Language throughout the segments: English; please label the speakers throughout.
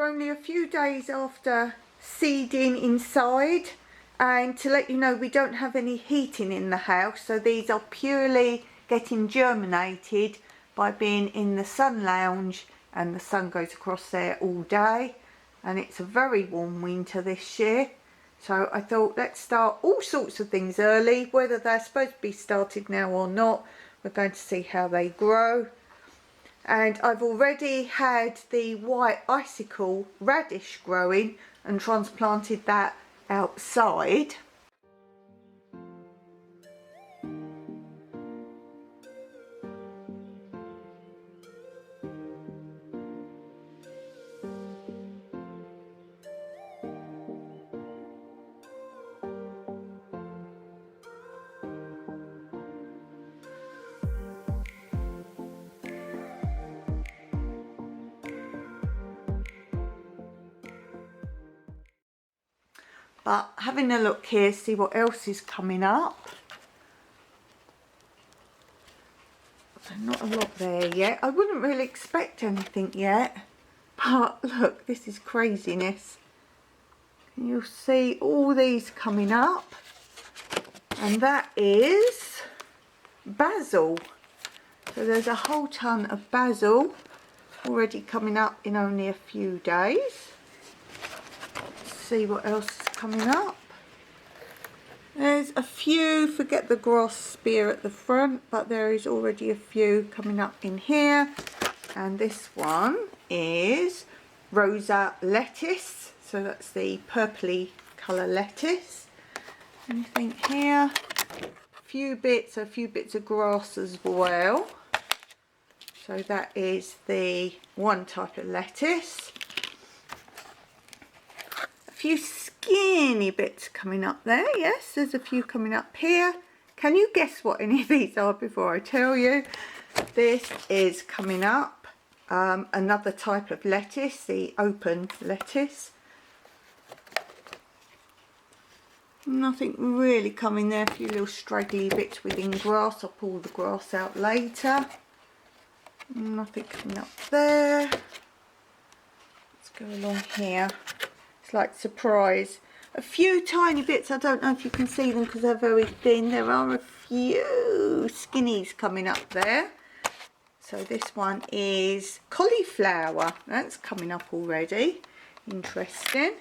Speaker 1: we're only a few days after seeding inside, and to let you know, we don't have any heating in the house, so these are purely getting germinated by being in the sun lounge, and the sun goes across there all day, and it's a very warm winter this year. So I thought, let's start all sorts of things early, whether they're supposed to be started now or not. We're going to see how they grow. And I've already had the white icicle radish growing and transplanted that outside. But having a look here, see what else is coming up. So not a lot there yet. I wouldn't really expect anything yet. But look, this is craziness. You'll see all these coming up. And that is basil. So there's a whole ton of basil already coming up in only a few days. Let's see what else is coming up. There's a few, forget the grass spear at the front, but there is already a few coming up in here. And this one is rosa lettuce, so that's the purpley colour lettuce. Anything here? A few bits of grass as well. So that is the one type of lettuce. A few skinny bits coming up there. Yes, there's a few coming up here. Can you guess what any of these are before I tell you? This is coming up. Another type of lettuce, the open lettuce. Nothing really coming there. A few little straggly bits within grass. I'll pull the grass out later. Nothing coming up there. Let's go along here. It's like surprise. A few tiny bits. I don't know if you can see them because they're very thin. There are a few skinnies coming up there. So this one is cauliflower. That's coming up already. Interesting.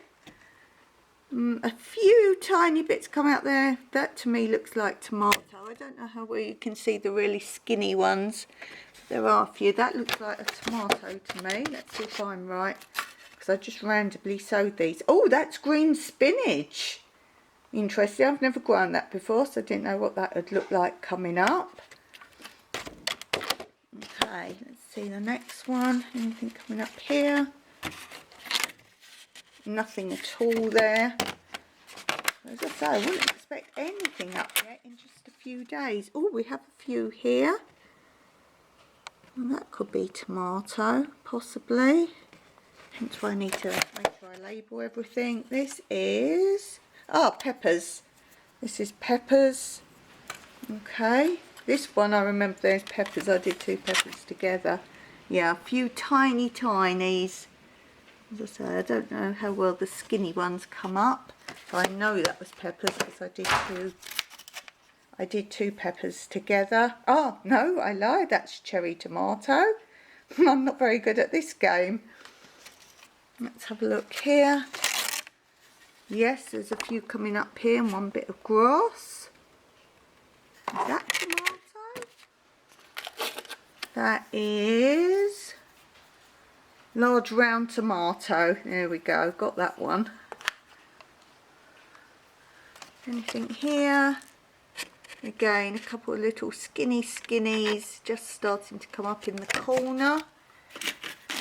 Speaker 1: A few tiny bits come out there. That to me looks like tomato. I don't know how well you can see the really skinny ones. There are a few. That looks like a tomato to me. Let's see if I'm right, because I just randomly sowed these. Oh, that's green spinach. Interesting. I've never grown that before, so I didn't know what that would look like coming up. Okay, let's see the next one. Anything coming up here? Nothing at all there. As I say, I wouldn't expect anything up yet in just a few days. Oh, we have a few here. Well, that could be tomato, possibly. Hence why I need to make sure I label everything. This is, peppers. This is peppers. Okay. This one, I remember there's peppers. I did 2 peppers together. Yeah, a few tiny tinies. As I say, I don't know how well the skinny ones come up. So I know that was peppers because I did two peppers together. Oh, no, I lied. That's cherry tomato. I'm not very good at this game. Let's have a look here. Yes, there's a few coming up here and one bit of grass. Is that tomato? That is large round tomato. There we go, got that one. Anything here? Again, a couple of little skinnies just starting to come up in the corner.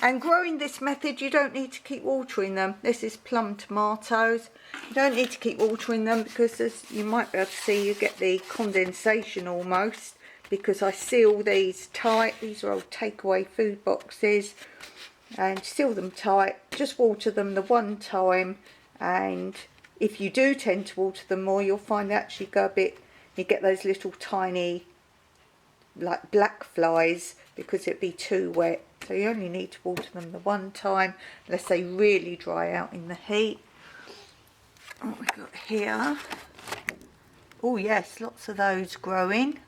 Speaker 1: And growing this method, you don't need to keep watering them. This is plum tomatoes. You don't need to keep watering them because, as you might be able to see, you get the condensation almost, because I seal these tight. These are old takeaway food boxes, and seal them tight. Just water them the one time, and if you do tend to water them more, you'll find they actually go a bit, you get those little tiny like black flies because it'd be too wet. So you only need to water them the one time unless they really dry out in the heat. What we've got here. Oh yes, lots of those growing.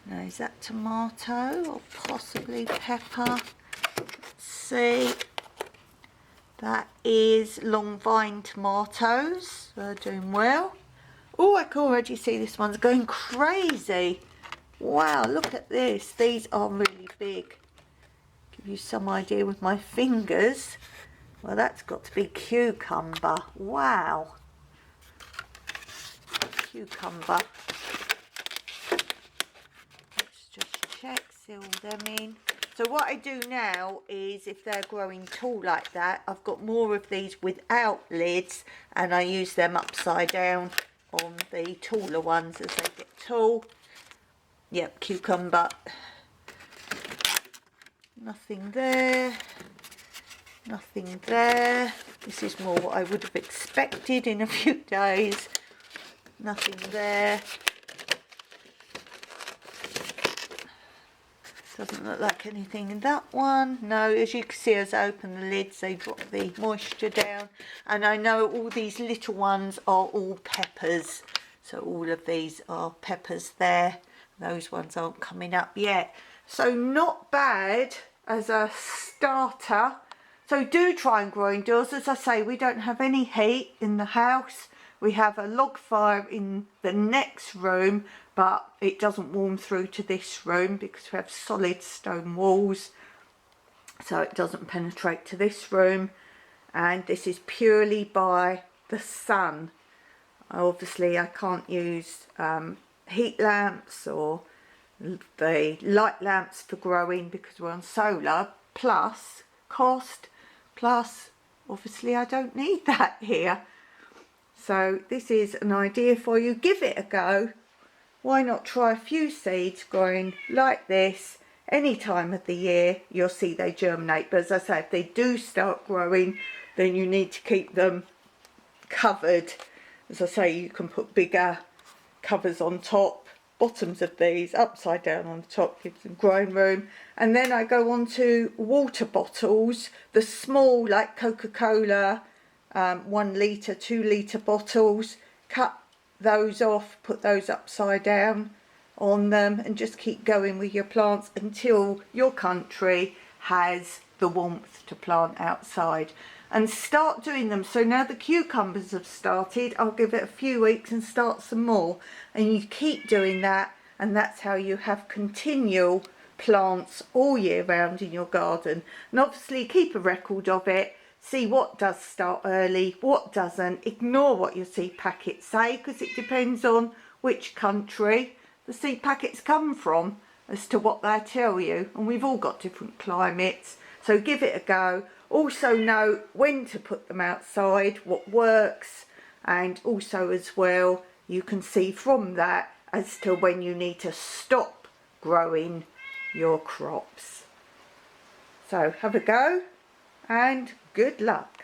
Speaker 1: Now is that tomato or possibly pepper? Let's see. That is long vine tomatoes. They're doing well. Oh, I can already see this one's going crazy. Wow, look at this. These are really big. Give you some idea with my fingers. Well, that's got to be cucumber. Wow. Cucumber. Let's just check, seal them in. So what I do now is, if they're growing tall like that, I've got more of these without lids, and I use them upside down on the taller ones as they get tall. Yep, cucumber. Nothing there. Nothing there. This is more what I would have expected in a few days. Nothing there. Doesn't look like anything in that one. No, as you can see, as I open the lids, they drop the moisture down. And I know all these little ones are all peppers. So all of these are peppers there. Those ones aren't coming up yet. So not bad as a starter. So do try and grow indoors. As I say, we don't have any heat in the house. We have a log fire in the next room, but it doesn't warm through to this room because we have solid stone walls, so it doesn't penetrate to this room. And this is purely by the sun. Obviously I can't use heat lamps or the light lamps for growing because we're on solar, plus cost, plus obviously I don't need that here. So this is an idea for you. Give it a go. Why not try a few seeds growing like this any time of the year? You'll see they germinate. But as I say, if they do start growing, then you need to keep them covered. As I say, you can put bigger covers on top, bottoms of these upside down on the top, gives them growing room. And then I go on to water bottles, the small like Coca-Cola 1 litre, 2 litre bottles. Cut those off, put those upside down on them, and just keep going with your plants until your country has the warmth to plant outside. And start doing them. So now the cucumbers have started, I'll give it a few weeks and start some more, and you keep doing that, and that's how you have continual plants all year round in your garden. And obviously keep a record of it. See what does start early, what doesn't. Ignore what your seed packets say, because it depends on which country the seed packets come from as to what they tell you. And we've all got different climates, so give it a go. Also know when to put them outside, what works, and also as well you can see from that as to when you need to stop growing your crops. So have a go and good luck.